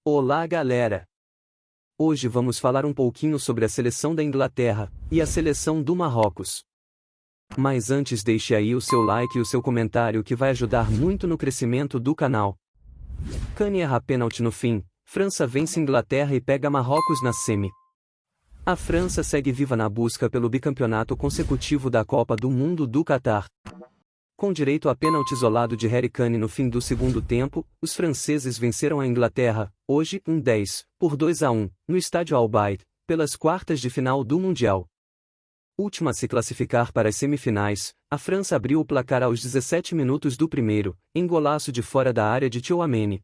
Olá, galera! Hoje vamos falar um pouquinho sobre a seleção da Inglaterra e a seleção do Marrocos. Mas antes, deixe aí o seu like e o seu comentário que vai ajudar muito no crescimento do canal. Kane erra pênalti no fim, França vence Inglaterra e pega Marrocos na semi. A França segue viva na busca pelo bicampeonato consecutivo da Copa do Mundo do Catar. Com direito a pênalti isolado de Harry Kane no fim do segundo tempo, os franceses venceram a Inglaterra, hoje, 10, por 2-1, no estádio Al Bayt, pelas quartas de final do Mundial. Última a se classificar para as semifinais, a França abriu o placar aos 17 minutos do primeiro, em golaço de fora da área de Tchouaméni.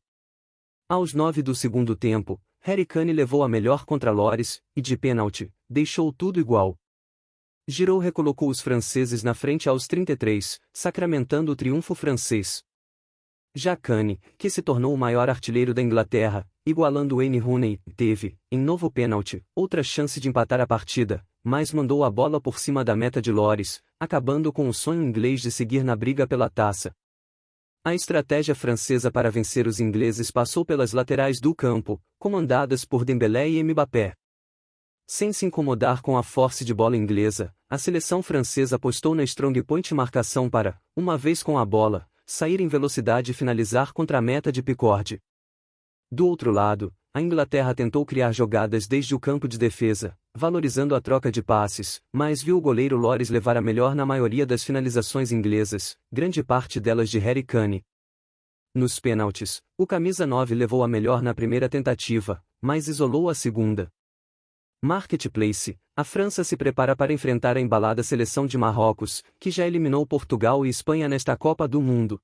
Aos 9 do segundo tempo, Harry Kane levou a melhor contra Lloris, e de pênalti, deixou tudo igual. Giroud recolocou os franceses na frente aos 33, sacramentando o triunfo francês. Já Kane, que se tornou o maior artilheiro da Inglaterra, igualando Wayne Rooney, teve, em novo pênalti, outra chance de empatar a partida, mas mandou a bola por cima da meta de Lloris, acabando com o sonho inglês de seguir na briga pela taça. A estratégia francesa para vencer os ingleses passou pelas laterais do campo, comandadas por Dembélé e Mbappé. Sem se incomodar com a force de bola inglesa, a seleção francesa apostou na strong point marcação para, uma vez com a bola, sair em velocidade e finalizar contra a meta de Pickford. Do outro lado, a Inglaterra tentou criar jogadas desde o campo de defesa, valorizando a troca de passes, mas viu o goleiro Lloris levar a melhor na maioria das finalizações inglesas, grande parte delas de Harry Kane. Nos pênaltis, o camisa 9 levou a melhor na primeira tentativa, mas isolou a segunda. Marketplace, a França se prepara para enfrentar a embalada seleção de Marrocos, que já eliminou Portugal e Espanha nesta Copa do Mundo.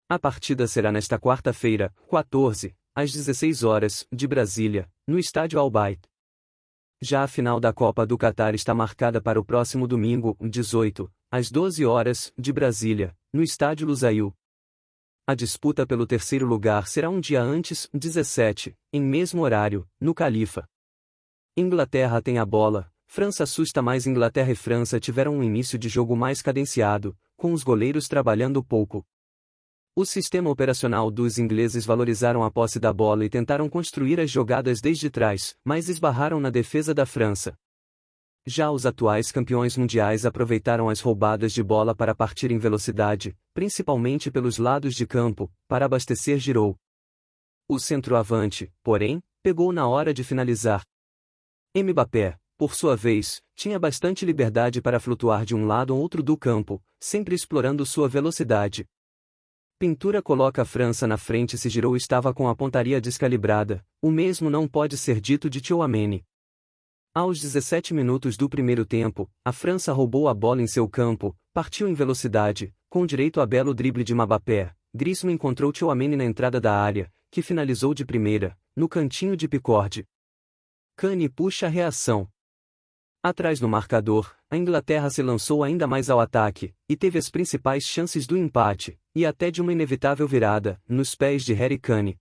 A partida será nesta quarta-feira, 14, às 16 horas, de Brasília, no estádio Al Bayt. Já a final da Copa do Catar está marcada para o próximo domingo, 18, às 12 horas, de Brasília, no estádio Lusail. A disputa pelo terceiro lugar será um dia antes, 17, em mesmo horário, no Califa. Inglaterra tem a bola, França assusta mais. Inglaterra e França tiveram um início de jogo mais cadenciado, com os goleiros trabalhando pouco. O sistema operacional dos ingleses valorizaram a posse da bola e tentaram construir as jogadas desde trás, mas esbarraram na defesa da França. Já os atuais campeões mundiais aproveitaram as roubadas de bola para partir em velocidade, principalmente pelos lados de campo, para abastecer Giroud. O centroavante, porém, pegou na hora de finalizar. Mbappé, por sua vez, tinha bastante liberdade para flutuar de um lado ou outro do campo, sempre explorando sua velocidade. Pintura coloca a França na frente se Giroud estava com a pontaria descalibrada, o mesmo não pode ser dito de Tchouaméni. Aos 17 minutos do primeiro tempo, a França roubou a bola em seu campo, partiu em velocidade, com direito a belo drible de Mbappé. Griezmann encontrou Tchouaméni na entrada da área, que finalizou de primeira, no cantinho de Pickford. Kane puxa a reação. Atrás no marcador, a Inglaterra se lançou ainda mais ao ataque, e teve as principais chances do empate, e até de uma inevitável virada, nos pés de Harry Kane.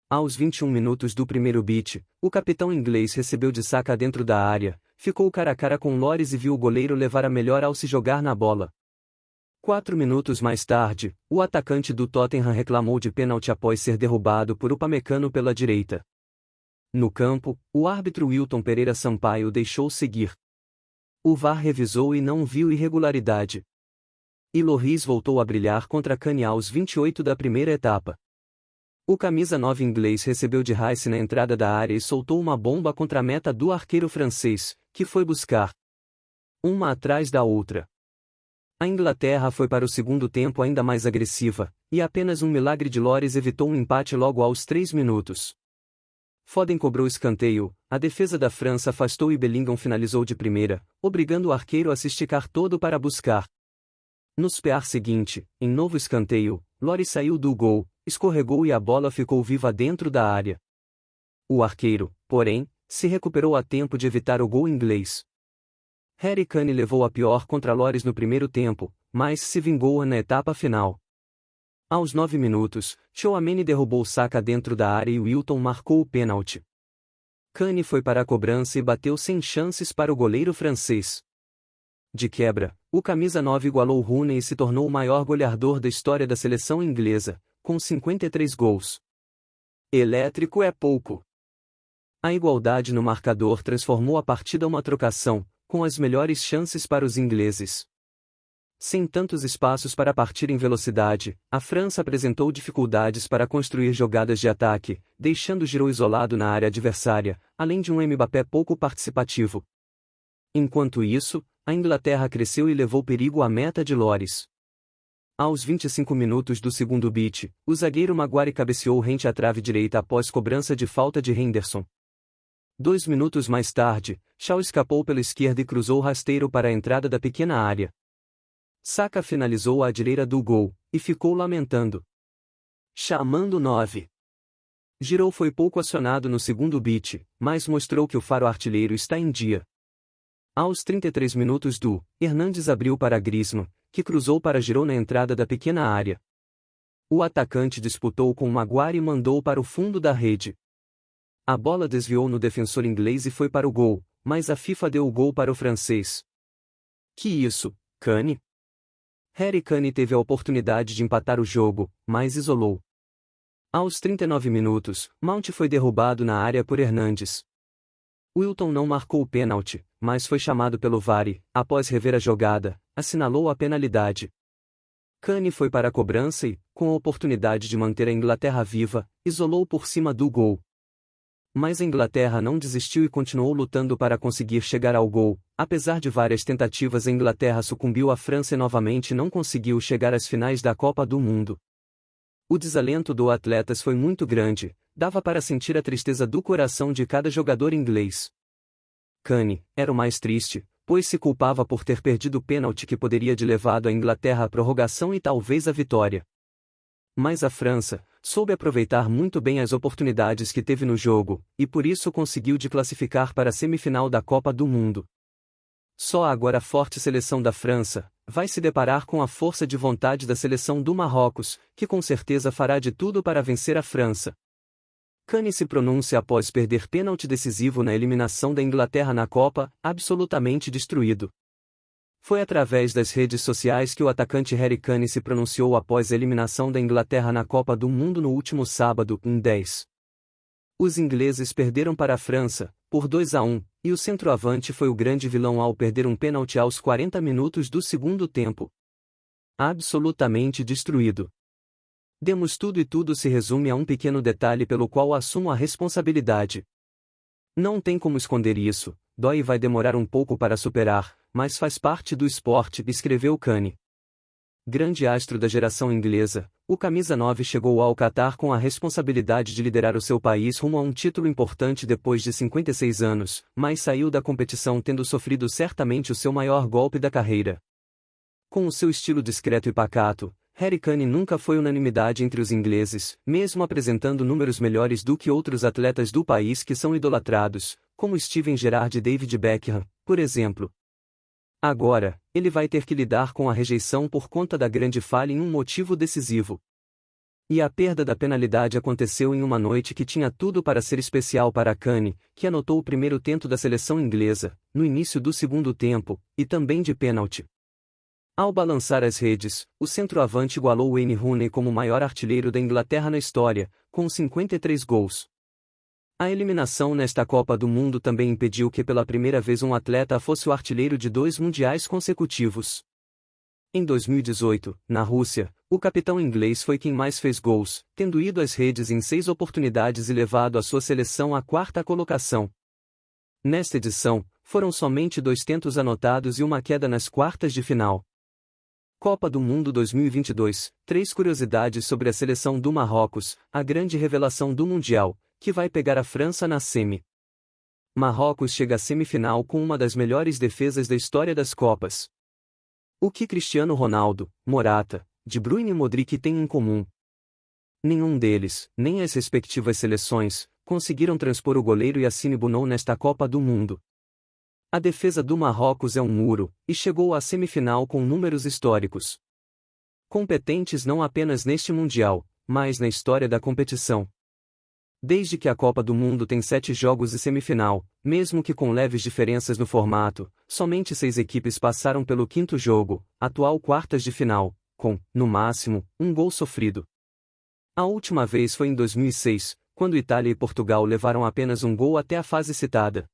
Aos 21 minutos do primeiro beat, o capitão inglês recebeu de saca dentro da área, ficou cara a cara com Lloris e viu o goleiro levar a melhor ao se jogar na bola. 4 minutos mais tarde, o atacante do Tottenham reclamou de pênalti após ser derrubado por Upamecano pela direita. No campo, o árbitro Wilton Pereira Sampaio deixou seguir. O VAR revisou e não viu irregularidade. E Lloris voltou a brilhar contra Kane aos 28 da primeira etapa. O camisa 9 inglês recebeu de Rice na entrada da área e soltou uma bomba contra a meta do arqueiro francês, que foi buscar. Uma atrás da outra. A Inglaterra foi para o segundo tempo ainda mais agressiva, e apenas um milagre de Lloris evitou um empate logo aos 3 minutos. Foden cobrou escanteio, a defesa da França afastou e Bellingham finalizou de primeira, obrigando o arqueiro a se esticar todo para buscar. No SPAR seguinte, em novo escanteio, Lloris saiu do gol, escorregou e a bola ficou viva dentro da área. O arqueiro, porém, se recuperou a tempo de evitar o gol inglês. Harry Kane levou a pior contra Lloris no primeiro tempo, mas se vingou na etapa final. Aos 9 minutos, Tchouaméni derrubou Saka dentro da área e Wilton marcou o pênalti. Kane foi para a cobrança e bateu sem chances para o goleiro francês. De quebra, o camisa 9 igualou Rooney e se tornou o maior goleador da história da seleção inglesa, com 53 gols. Elétrico é pouco. A igualdade no marcador transformou a partida uma trocação, com as melhores chances para os ingleses. Sem tantos espaços para partir em velocidade, a França apresentou dificuldades para construir jogadas de ataque, deixando Giroud isolado na área adversária, além de um Mbappé pouco participativo. Enquanto isso, a Inglaterra cresceu e levou perigo à meta de Lloris. Aos 25 minutos do segundo beat, o zagueiro Maguire cabeceou rente à trave direita após cobrança de falta de Henderson. 2 minutos mais tarde, Shaw escapou pela esquerda e cruzou rasteiro para a entrada da pequena área. Saka finalizou à direita do gol, e ficou lamentando. Chamando 9. Giroud foi pouco acionado no segundo beat, mas mostrou que o faro artilheiro está em dia. Aos 33 minutos Hernandes abriu para Griezmann, que cruzou para Giroud na entrada da pequena área. O atacante disputou com Maguire e mandou para o fundo da rede. A bola desviou no defensor inglês e foi para o gol, mas a FIFA deu o gol para o francês. Que isso, Kane? Harry Kane teve a oportunidade de empatar o jogo, mas isolou. Aos 39 minutos, Mount foi derrubado na área por Hernandes. Wilton não marcou o pênalti, mas foi chamado pelo VAR e, após rever a jogada, assinalou a penalidade. Kane foi para a cobrança e, com a oportunidade de manter a Inglaterra viva, isolou por cima do gol. Mas a Inglaterra não desistiu e continuou lutando para conseguir chegar ao gol. Apesar de várias tentativas, a Inglaterra sucumbiu à França e novamente não conseguiu chegar às finais da Copa do Mundo. O desalento dos atletas foi muito grande, dava para sentir a tristeza do coração de cada jogador inglês. Kane era o mais triste, pois se culpava por ter perdido o pênalti que poderia ter levado a Inglaterra à prorrogação e talvez à vitória. Mas a França soube aproveitar muito bem as oportunidades que teve no jogo, e por isso conseguiu de classificar para a semifinal da Copa do Mundo. Só agora a forte seleção da França vai se deparar com a força de vontade da seleção do Marrocos, que com certeza fará de tudo para vencer a França. Kane se pronuncia após perder pênalti decisivo na eliminação da Inglaterra na Copa, absolutamente destruído. Foi através das redes sociais que o atacante Harry Kane se pronunciou após a eliminação da Inglaterra na Copa do Mundo no último sábado, em 10. Os ingleses perderam para a França, por 2-1, e o centroavante foi o grande vilão ao perder um pênalti aos 40 minutos do segundo tempo. Absolutamente destruído. Demos tudo e tudo se resume a um pequeno detalhe pelo qual assumo a responsabilidade. Não tem como esconder isso, dói e vai demorar um pouco para superar, mas faz parte do esporte, escreveu Kane. Grande astro da geração inglesa, o camisa 9 chegou ao Catar com a responsabilidade de liderar o seu país rumo a um título importante depois de 56 anos, mas saiu da competição tendo sofrido certamente o seu maior golpe da carreira. Com o seu estilo discreto e pacato, Harry Kane nunca foi unanimidade entre os ingleses, mesmo apresentando números melhores do que outros atletas do país que são idolatrados, como Steven Gerrard e David Beckham, por exemplo. Agora, ele vai ter que lidar com a rejeição por conta da grande falha em um motivo decisivo. E a perda da penalidade aconteceu em uma noite que tinha tudo para ser especial para Kane, que anotou o primeiro tento da seleção inglesa, no início do segundo tempo, e também de pênalti. Ao balançar as redes, o centroavante igualou Wayne Rooney como o maior artilheiro da Inglaterra na história, com 53 gols. A eliminação nesta Copa do Mundo também impediu que pela primeira vez um atleta fosse o artilheiro de 2 mundiais consecutivos. Em 2018, na Rússia, o capitão inglês foi quem mais fez gols, tendo ido às redes em 6 oportunidades e levado a sua seleção à 4ª colocação. Nesta edição, foram somente 2 tentos anotados e uma queda nas quartas de final. Copa do Mundo 2022, 3 curiosidades sobre a seleção do Marrocos, a grande revelação do Mundial, que vai pegar a França na semi. Marrocos chega à semifinal com uma das melhores defesas da história das Copas. O que Cristiano Ronaldo, Morata, De Bruyne e Modric têm em comum? Nenhum deles, nem as respectivas seleções, conseguiram transpor o goleiro Yassine Bounou nesta Copa do Mundo. A defesa do Marrocos é um muro, e chegou à semifinal com números históricos. Competentes não apenas neste Mundial, mas na história da competição. Desde que a Copa do Mundo tem 7 jogos e semifinal, mesmo que com leves diferenças no formato, somente 6 equipes passaram pelo 5º jogo, atual quartas de final, com, no máximo, um gol sofrido. A última vez foi em 2006, quando Itália e Portugal levaram apenas um gol até a fase citada.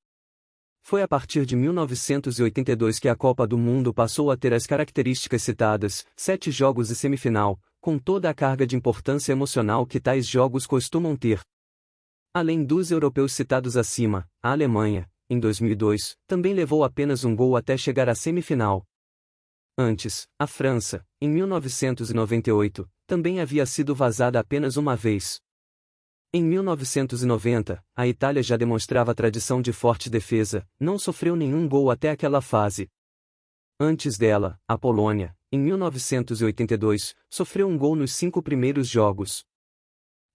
Foi a partir de 1982 que a Copa do Mundo passou a ter as características citadas, 7 jogos e semifinal, com toda a carga de importância emocional que tais jogos costumam ter. Além dos europeus citados acima, a Alemanha, em 2002, também levou apenas um gol até chegar à semifinal. Antes, a França, em 1998, também havia sido vazada apenas uma vez. Em 1990, a Itália já demonstrava tradição de forte defesa, não sofreu nenhum gol até aquela fase. Antes dela, a Polônia, em 1982, sofreu um gol nos 5 primeiros jogos.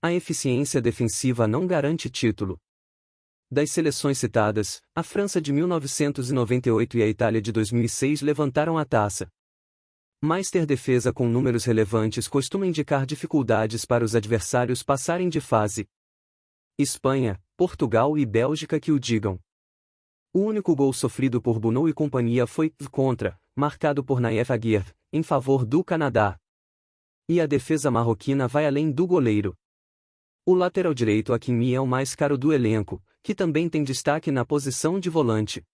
A eficiência defensiva não garante título. Das seleções citadas, a França de 1998 e a Itália de 2006 levantaram a taça. Mas ter defesa com números relevantes costuma indicar dificuldades para os adversários passarem de fase. Espanha, Portugal e Bélgica que o digam. O único gol sofrido por Bunou e companhia foi contra, marcado por Naif Aguirre, em favor do Canadá. E a defesa marroquina vai além do goleiro. O lateral direito Hakimi é o mais caro do elenco, que também tem destaque na posição de volante.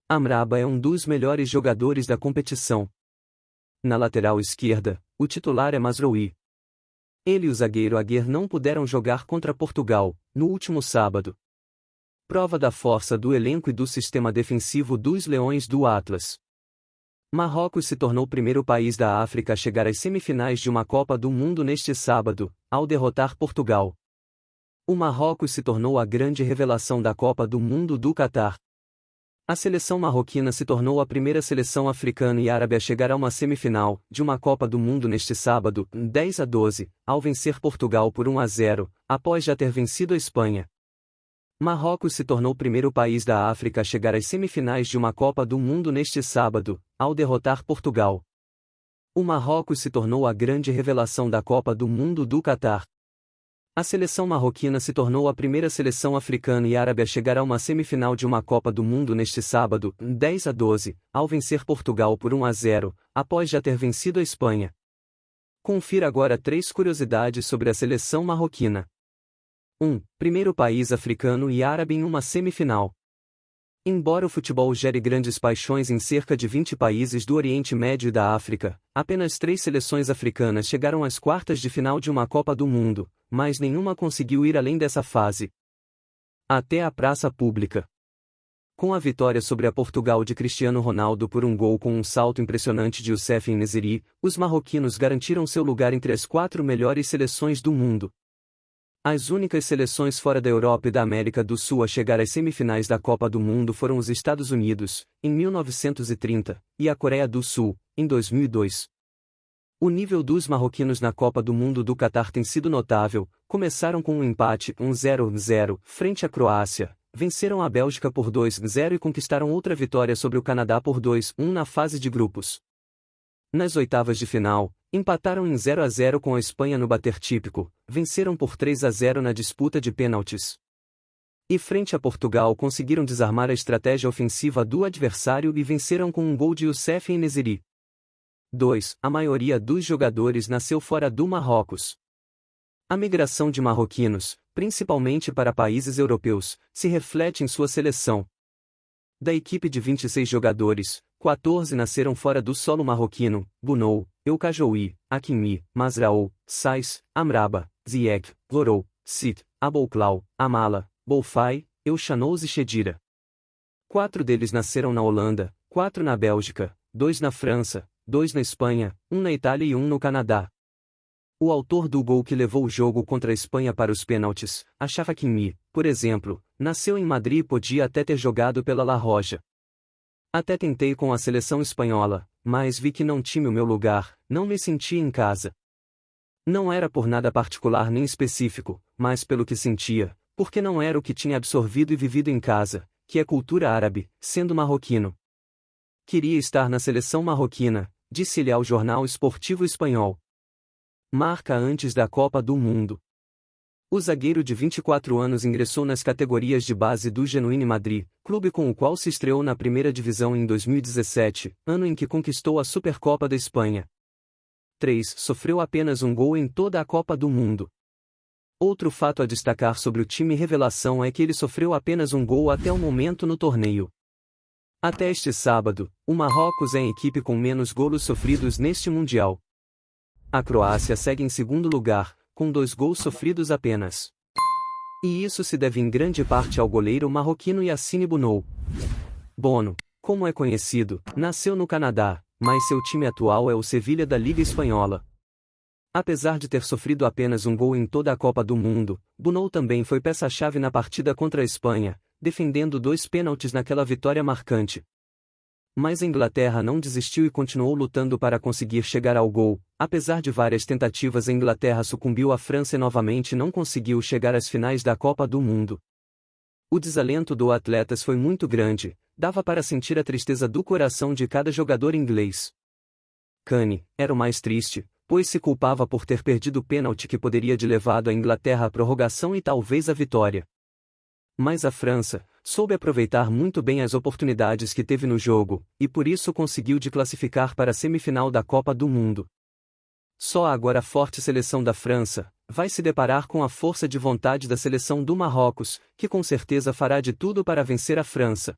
Amraba é um dos melhores jogadores da competição. Na lateral esquerda, o titular é Mazraoui. Ele e o zagueiro Aguirre não puderam jogar contra Portugal, no último sábado. Prova da força do elenco e do sistema defensivo dos Leões do Atlas. Marrocos se tornou o primeiro país da África a chegar às semifinais de uma Copa do Mundo neste sábado, ao derrotar Portugal. O Marrocos se tornou a grande revelação da Copa do Mundo do Catar. A seleção marroquina se tornou a primeira seleção africana e árabe a chegar a uma semifinal de uma Copa do Mundo neste sábado, 10-12, ao vencer Portugal por 1-0, após já ter vencido a Espanha. Marrocos se tornou o primeiro país da África a chegar às semifinais de uma Copa do Mundo neste sábado, ao derrotar Portugal. O Marrocos se tornou a grande revelação da Copa do Mundo do Catar. A seleção marroquina se tornou a primeira seleção africana e árabe a chegar a uma semifinal de uma Copa do Mundo neste sábado, 10-12, ao vencer Portugal por 1-0, após já ter vencido a Espanha. Confira agora 3 curiosidades sobre a seleção marroquina. 1. Primeiro país africano e árabe em uma semifinal. Embora o futebol gere grandes paixões em cerca de 20 países do Oriente Médio e da África, apenas 3 seleções africanas chegaram às quartas de final de uma Copa do Mundo, mas nenhuma conseguiu ir além dessa fase. Até a praça pública. Com a vitória sobre a Portugal de Cristiano Ronaldo por um gol com um salto impressionante de Youssef En-Nesyri, os marroquinos garantiram seu lugar entre as 4 melhores seleções do mundo. As únicas seleções fora da Europa e da América do Sul a chegar às semifinais da Copa do Mundo foram os Estados Unidos, em 1930, e a Coreia do Sul, em 2002. O nível dos marroquinos na Copa do Mundo do Catar tem sido notável. Começaram com um empate 1-0 frente à Croácia, venceram a Bélgica por 2-0 e conquistaram outra vitória sobre o Canadá por 2-1 na fase de grupos. Nas oitavas de final, empataram em 0-0 com a Espanha no bater típico, venceram por 3-0 na disputa de pênaltis. E frente a Portugal conseguiram desarmar a estratégia ofensiva do adversário e venceram com um gol de Youssef En-Nesyri. 2. A maioria dos jogadores nasceu fora do Marrocos. A migração de marroquinos, principalmente para países europeus, se reflete em sua seleção. Da equipe de 26 jogadores, 14 nasceram fora do solo marroquino: Bunou, El Khajoui, Hakimi, Mazraoui, Saiss, Amraba, Ziyech, Lorou, Sit, Aboukhlal, Amala, Boufai, El Chanouz e Chedira. 4 deles nasceram na Holanda, 4 na Bélgica, 2 na França, 2 na Espanha, 1 na Itália e 1 no Canadá. O autor do gol que levou o jogo contra a Espanha para os pênaltis, Achraf Hakimi, por exemplo, nasceu em Madrid e podia até ter jogado pela La Roja. Até tentei com a seleção espanhola, mas vi que não tinha o meu lugar, não me sentia em casa. Não era por nada particular nem específico, mas pelo que sentia, porque não era o que tinha absorvido e vivido em casa, que é cultura árabe, sendo marroquino. Queria estar na seleção marroquina, disse-lhe ao jornal esportivo espanhol. Marca antes da Copa do Mundo. O zagueiro de 24 anos ingressou nas categorias de base do Genuine Madrid, clube com o qual se estreou na primeira divisão em 2017, ano em que conquistou a Supercopa da Espanha. 3. Sofreu apenas um gol em toda a Copa do Mundo. Outro fato a destacar sobre o time revelação é que ele sofreu apenas um gol até o momento no torneio. Até este sábado, o Marrocos é a equipe com menos golos sofridos neste Mundial. A Croácia segue em segundo lugar, com 2 gols sofridos apenas. E isso se deve em grande parte ao goleiro marroquino Yassine Bounou. Bono, como é conhecido, nasceu no Canadá, mas seu time atual é o Sevilha da Liga Espanhola. Apesar de ter sofrido apenas um gol em toda a Copa do Mundo, Bounou também foi peça-chave na partida contra a Espanha, defendendo 2 pênaltis naquela vitória marcante. Mas a Inglaterra não desistiu e continuou lutando para conseguir chegar ao gol. Apesar de várias tentativas, a Inglaterra sucumbiu à França e novamente não conseguiu chegar às finais da Copa do Mundo. O desalento do atletas foi muito grande, dava para sentir a tristeza do coração de cada jogador inglês. Kane era o mais triste, pois se culpava por ter perdido o pênalti que poderia ter levado a Inglaterra à prorrogação e talvez à vitória. Mas a França soube aproveitar muito bem as oportunidades que teve no jogo, e por isso conseguiu de classificar para a semifinal da Copa do Mundo. Só agora a forte seleção da França vai se deparar com a força de vontade da seleção do Marrocos, que com certeza fará de tudo para vencer a França.